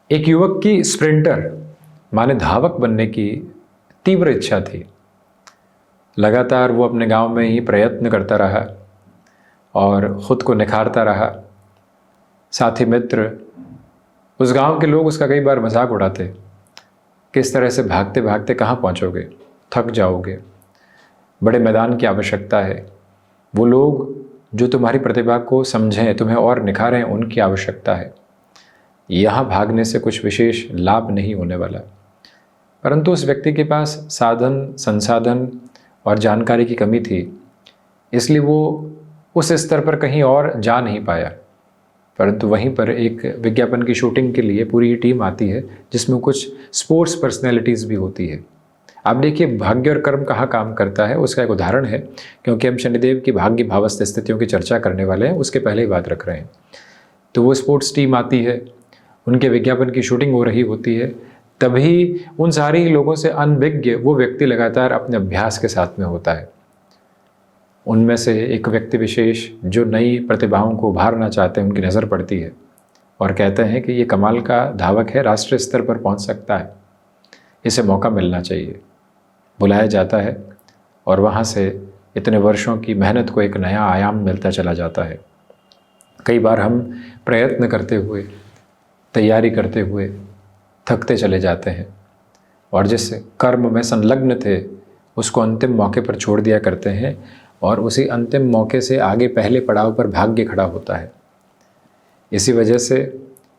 एक युवक की स्प्रिंटर माने धावक बनने की तीव्र इच्छा थी। लगातार वो अपने गांव में ही प्रयत्न करता रहा और ख़ुद को निखारता रहा। साथी मित्र, उस गांव के लोग उसका कई बार मजाक उड़ाते, किस तरह से भागते भागते कहाँ पहुँचोगे, थक जाओगे, बड़े मैदान की आवश्यकता है। वो लोग जो तुम्हारी प्रतिभा को समझें, तुम्हें और निखारें, उनकी आवश्यकता है। यहाँ भागने से कुछ विशेष लाभ नहीं होने वाला। परंतु उस व्यक्ति के पास साधन, संसाधन और जानकारी की कमी थी, इसलिए वो उस स्तर पर कहीं और जा नहीं पाया। परंतु वहीं पर एक विज्ञापन की शूटिंग के लिए पूरी टीम आती है, जिसमें कुछ स्पोर्ट्स पर्सनैलिटीज़ भी होती है। आप देखिए भाग्य और कर्म कहाँ काम करता है, उसका एक उदाहरण है। क्योंकि हम शनिदेव की भाग्य भावस्थ स्थितियों की चर्चा करने वाले हैं, उसके पहले ही बात रख रहे हैं। तो वो स्पोर्ट्स टीम आती है, उनके विज्ञापन की शूटिंग हो रही होती है, तभी उन सारी लोगों से अनभिज्ञ वो व्यक्ति लगातार अपने अभ्यास के साथ में होता है। उनमें से एक व्यक्ति विशेष जो नई प्रतिभाओं को उभारना चाहते हैं, उनकी नज़र पड़ती है और कहते हैं कि ये कमाल का धावक है, राष्ट्रीय स्तर पर पहुंच सकता है, इसे मौका मिलना चाहिए। बुलाया जाता है और वहाँ से इतने वर्षों की मेहनत को एक नया आयाम मिलता चला जाता है। कई बार हम प्रयत्न करते हुए, तैयारी करते हुए थकते चले जाते हैं और जिस कर्म में संलग्न थे उसको अंतिम मौके पर छोड़ दिया करते हैं, और उसी अंतिम मौके से आगे पहले पड़ाव पर भाग्य खड़ा होता है। इसी वजह से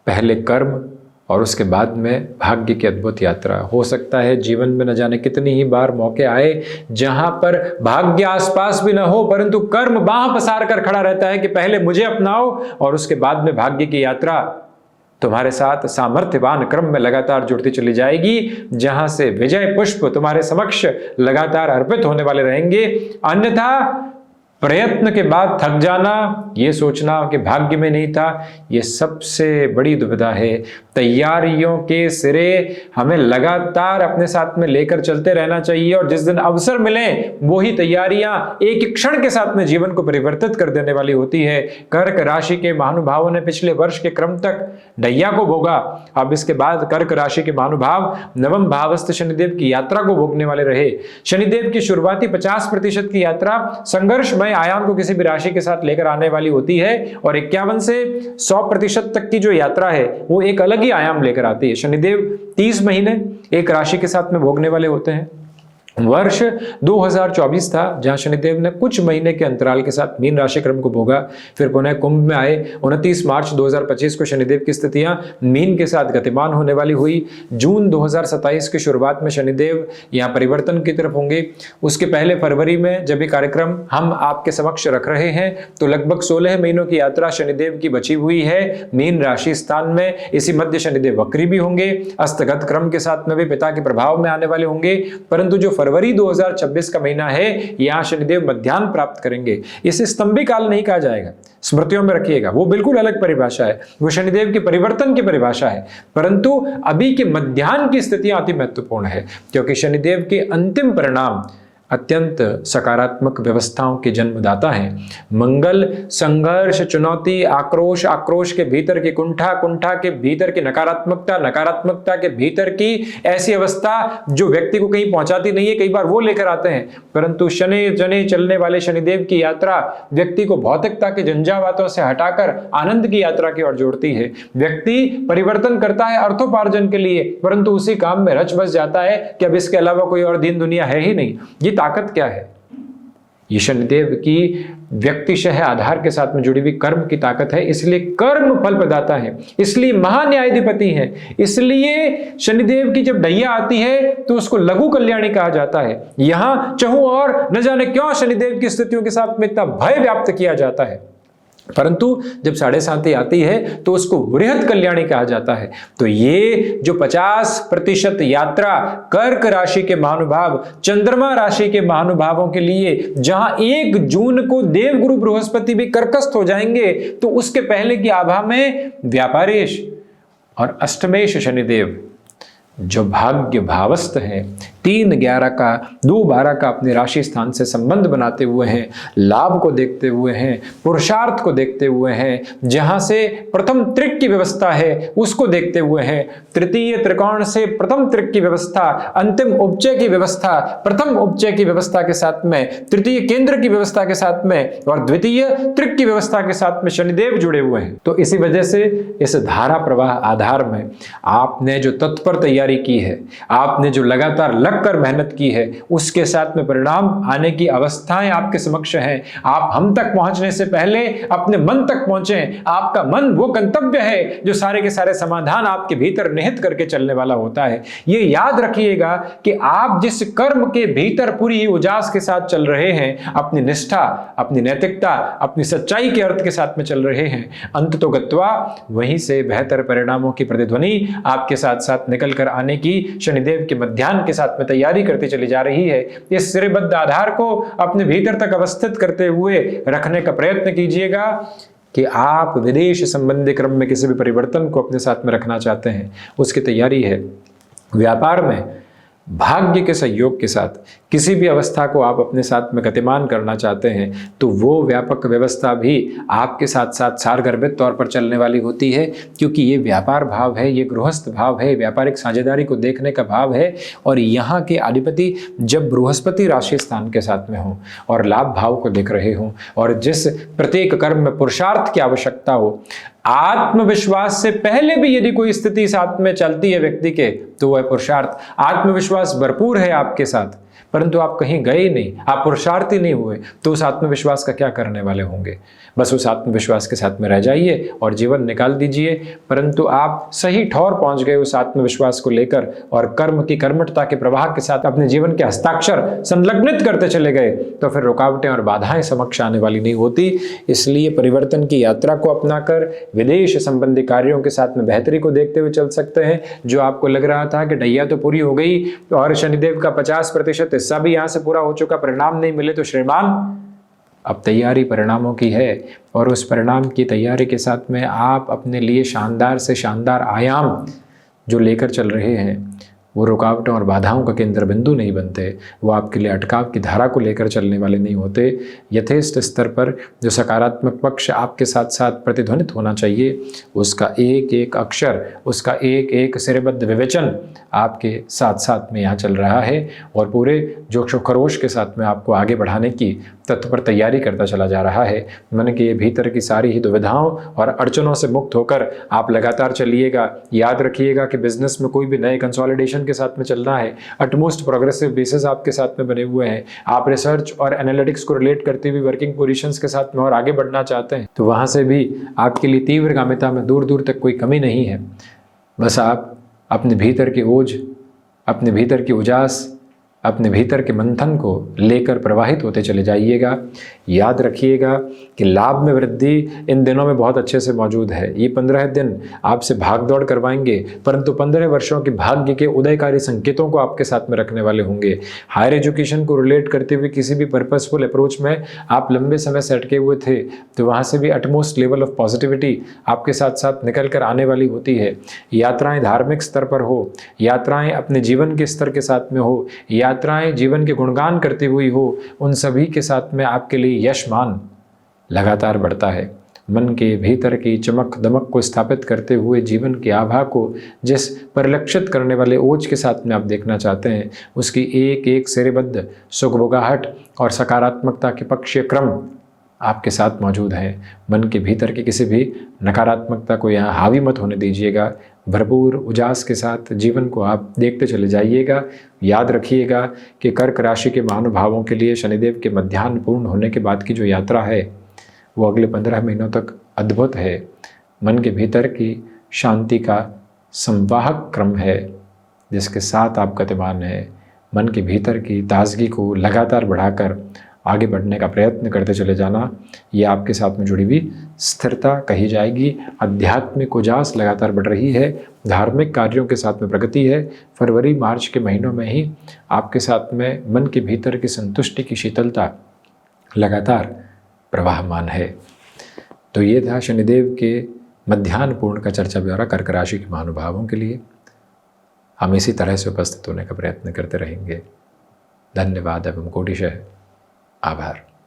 पहले कर्म और उसके बाद में भाग्य की अद्भुत यात्रा। हो सकता है जीवन में न जाने कितनी ही बार मौके आए जहां पर भाग्य आसपास भी न हो, परंतु कर्म बांह पसार कर खड़ा रहता है कि पहले मुझे अपनाओ और उसके बाद में भाग्य की यात्रा तुम्हारे साथ सामर्थ्यवान क्रम में लगातार जुड़ती चली जाएगी, जहां से विजय पुष्प तुम्हारे समक्ष लगातार अर्पित होने वाले रहेंगे। अन्यथा प्रयत्न के बाद थक जाना, ये सोचना कि भाग्य में नहीं था, ये सबसे बड़ी दुविधा है। तैयारियों के सिरे हमें लगातार अपने साथ में लेकर चलते रहना चाहिए, और जिस दिन अवसर मिले वही तैयारियां एक क्षण के साथ में जीवन को परिवर्तित कर देने वाली होती है। कर्क राशि के महानुभावों ने पिछले वर्ष के क्रम तक ढैया को भोगा, अब इसके बाद कर्क राशि के महानुभाव नवम भावस्थ शनिदेव की यात्रा को भोगने वाले रहे। शनिदेव की शुरुआती 50% की यात्रा संघर्षमय आयाम को किसी भी राशि के साथ लेकर आने वाली होती है, और 51 से 100% तक की जो यात्रा है वो एक अलग ही आयाम लेकर आती है। शनिदेव 30 महीने एक राशि के साथ में भोगने वाले होते हैं। वर्ष 2024 था जहां शनिदेव ने कुछ महीने के अंतराल के साथ मीन राशि क्रम को भोगा, फिर पुनः कुंभ में आए। 29 मार्च 2025 को शनिदेव की स्थितियां मीन के साथ गतिमान होने वाली हुई। जून 2027 की शुरुआत में शनिदेव यहाँ परिवर्तन की तरफ होंगे। उसके पहले फरवरी में जब ये कार्यक्रम हम आपके समक्ष रख रहे हैं तो लगभग 16 महीनों की यात्रा शनिदेव की बची हुई है मीन राशि स्थान में। इसी मध्य शनिदेव वक्री भी होंगे, अस्तगत क्रम के साथ में भी पिता के प्रभाव में आने वाले होंगे। परंतु जो फरवरी 2026 का महीना है, यहां शनिदेव मध्याह्न प्राप्त करेंगे। इसे स्तंभी काल नहीं कहा जाएगा, स्मृतियों में रखिएगा, वो बिल्कुल अलग परिभाषा है, वो शनिदेव के परिवर्तन की परिभाषा है। परंतु अभी के मध्याह्न की स्थितियां अति महत्वपूर्ण है, क्योंकि शनिदेव के अंतिम परिणाम अत्यंत सकारात्मक व्यवस्थाओं के जन्मदाता हैं। मंगल संघर्ष, चुनौती, आक्रोश, आक्रोश के भीतर की कुंठा, कुंठा के भीतर की नकारात्मकता, नकारात्मकता के भीतर की ऐसी अवस्था जो व्यक्ति को कहीं पहुंचाती नहीं है, कई बार वो लेकर आते हैं। परंतु शनि जने चलने वाले शनिदेव की यात्रा व्यक्ति को भौतिकता के झंझावातों से हटाकर आनंद की यात्रा की ओर जोड़ती है। व्यक्ति परिवर्तन करता है अर्थोपार्जन के लिए, परंतु उसी काम में रच बस जाता है कि अब इसके अलावा कोई और दीन दुनिया है ही नहीं। ये ताकत क्या है? ये शनिदेव की व्यक्तिशः आधार के साथ में जुड़ी हुई कर्म की ताकत है, इसलिए कर्म फल प्रदाता है, इसलिए महान्यायाधिपति है। इसलिए शनिदेव की जब ढैया आती है तो उसको लघु कल्याणी कहा जाता है। यहां चहु और न जाने क्यों शनिदेव की स्थितियों के साथ में इतना भय व्याप्त किया जाता है, परंतु जब 7.5 आती है तो उसको वृहत कल्याणी कहा जाता है। तो ये जो 50% यात्रा कर्क राशि के महानुभाव, चंद्रमा राशि के महानुभावों के लिए, जहां 1 जून को देवगुरु बृहस्पति भी कर्कस्थ हो जाएंगे, तो उसके पहले की आभा में व्यापारेश और अष्टमेश शनिदेव जो भाग्य भावस्थ हैं, 3-11 का 2-12 का अपनी राशि स्थान से संबंध बनाते हुए हैं, लाभ को देखते हुए हैं, पुरुषार्थ को देखते हुए हैं, जहां से प्रथम त्रिक की व्यवस्था है उसको देखते हुए हैं, तृतीय त्रिकोण से प्रथम त्रिक की व्यवस्था, अंतिम उपचय की व्यवस्था, प्रथम उपचय की व्यवस्था के साथ में, तृतीय केंद्र की व्यवस्था के साथ में और द्वितीय त्रिक की व्यवस्था के साथ में शनिदेव जुड़े हुए हैं। तो इसी वजह से इस धारा प्रवाह आधार में आपने जो तत्पर तैयारी की है, आपने जो लगातार लगकर मेहनत की है, उसके साथ में परिणाम आने की अवस्थाएं आपके समक्ष हैं। आप हम तक पहुंचने से पहले अपने मन तक पहुंचे। आपका मन वो गंतव्य है जो सारे के सारे समाधान आपके भीतर निहित करके चलने वाला होता है। ये याद रखिएगा कि आप जिस कर्म के भीतर पूरी उजास के साथ चल रहे हैं, अपनी निष्ठा, अपनी नैतिकता, अपनी सच्चाई के अर्थ के साथ में चल रहे हैं, अंत तो गत्वा वहीं से बेहतर परिणामों की प्रतिध्वनि आपके साथ साथ निकल कर आने की शनिदेव के मध्याह्न के साथ में तैयारी करती चली जा रही है। इस श्रेयबद्ध आधार को अपने भीतर तक अवस्थित करते हुए रखने का प्रयत्न कीजिएगा कि आप विदेश संबंधी क्रम में किसी भी परिवर्तन को अपने साथ में रखना चाहते हैं, उसकी तैयारी है। व्यापार में भाग्य के सहयोग के साथ किसी भी अवस्था को आप अपने साथ में गतिमान करना चाहते हैं तो वो व्यापक व्यवस्था भी आपके साथ साथ सारगर्भित तौर पर चलने वाली होती है, क्योंकि ये व्यापार भाव है, ये गृहस्थ भाव है, व्यापारिक साझेदारी को देखने का भाव है। और यहाँ के अधिपति जब बृहस्पति राशि स्थान के साथ में हो और लाभ भाव को देख रहे हों और जिस प्रत्येक कर्म में पुरुषार्थ की आवश्यकता हो, आत्मविश्वास से पहले भी यदि कोई स्थिति साथ में चलती है व्यक्ति के तो वह पुरुषार्थ, आत्मविश्वास भरपूर है आपके साथ, परंतु आप कहीं गए नहीं, आप पुरुषार्थी नहीं हुए, तो उस आत्मविश्वास का क्या करने वाले होंगे। बस उस आत्मविश्वास के साथ में रह जाइए और जीवन निकाल दीजिए। परंतु आप सही ठौर पहुंच गए उस आत्मविश्वास को लेकर और कर्म की कर्मठता के प्रवाह के साथ अपने जीवन के हस्ताक्षर संलग्नित करते चले गए, तो फिर रुकावटें और बाधाएं समक्ष आने वाली नहीं होती। इसलिए परिवर्तन की यात्रा को अपनाकर विदेश संबंधी कार्यों के साथ में बेहतरी को देखते हुए चल सकते हैं। जो आपको लग रहा था कि ढैया तो पूरी हो गई और शनिदेव का 50% हिस्सा भी यहाँ से पूरा हो चुका, परिणाम नहीं मिले, तो श्रीमान अब तैयारी परिणामों की है और उस परिणाम की तैयारी के साथ में आप अपने लिए शानदार से शानदार आयाम जो लेकर चल रहे हैं वो रुकावटों और बाधाओं का केंद्र बिंदु नहीं बनते, वो आपके लिए अटकाव की धारा को लेकर चलने वाले नहीं होते। यथेष्ट स्तर पर जो सकारात्मक पक्ष आपके साथ साथ प्रतिध्वनित होना चाहिए, उसका एक एक अक्षर, उसका एक एक श्रेयबद्ध विवेचन आपके साथ साथ में यहाँ चल रहा है और पूरे जोश व खरोश के साथ में आपको आगे बढ़ाने की तत्पर तैयारी करता चला जा रहा है। मन के भीतर की सारी ही दुविधाओं और अड़चनों से मुक्त होकर आप लगातार चलिएगा। याद रखिएगा कि बिजनेस में कोई भी नए कंसोलिडेशन के साथ में चलना है, अटमोस्ट प्रोग्रेसिव बेसिस आपके साथ में बने हुए हैं। आप रिसर्च और एनालिटिक्स को रिलेट करते हुए वर्किंग पोजीशंस के साथ में और आगे बढ़ना चाहते हैं तो वहाँ से भी आपके लिए तीव्रगामिता में दूर दूर तक कोई कमी नहीं है। बस आप अपने भीतर की ओज, अपने भीतर की उजास, अपने भीतर के मंथन को लेकर प्रवाहित होते चले जाइएगा। याद रखिएगा कि लाभ में वृद्धि इन दिनों में बहुत अच्छे से मौजूद है। ये 15 दिन आपसे भाग दौड़ करवाएंगे, परंतु 15 वर्षों के भाग्य के उदयकारी संकेतों को आपके साथ में रखने वाले होंगे। हायर एजुकेशन को रिलेट करते हुए किसी भी पर्पसफुल अप्रोच में आप लंबे समय से अटके हुए थे तो वहाँ से भी अटमोस्ट लेवल ऑफ पॉजिटिविटी आपके साथ साथ निकल कर आने वाली होती है। यात्राएं धार्मिक स्तर पर हो, यात्राएं अपने जीवन के स्तर के साथ में हो, यात्राएं जीवन के गुणगान करती हुई हो, उन सभी के साथ में आपके लिए यशमान लगातार बढ़ता है। मन के भीतर की चमक दमक को स्थापित करते हुए जीवन की आभा को जिस परिलक्षित करने वाले ओज के साथ में आप देखना चाहते हैं, उसकी एक एक श्रेयबद्ध सुखभोगाहट और सकारात्मकता के पक्षीय क्रम आपके साथ मौजूद हैं। मन के भीतर की किसी भी नकारात्मकता को यहाँ हावी मत होने दीजिएगा। भरपूर उजास के साथ जीवन को आप देखते चले जाइएगा। याद रखिएगा कि कर्क राशि के महानुभावों के लिए शनिदेव के मध्याह्न पूर्ण होने के बाद की जो यात्रा है वो अगले 15 महीनों तक अद्भुत है। मन के भीतर की शांति का संवाहक क्रम है जिसके साथ आप गतिमान हैं। मन के भीतर की ताजगी को लगातार बढ़ाकर आगे बढ़ने का प्रयत्न करते चले जाना, ये आपके साथ में जुड़ी हुई स्थिरता कही जाएगी। आध्यात्मिक उजास लगातार बढ़ रही है, धार्मिक कार्यों के साथ में प्रगति है। फरवरी मार्च के महीनों में ही आपके साथ में मन के भीतर की संतुष्टि की शीतलता लगातार प्रवाहमान है। तो ये था शनिदेव के मध्याह्न पूर्ण का चर्चा ब्यौरा कर्क राशि के महानुभावों के लिए। हम इसी तरह से उपस्थित होने का प्रयत्न करते रहेंगे। धन्यवाद एवं कोटिशः आभार।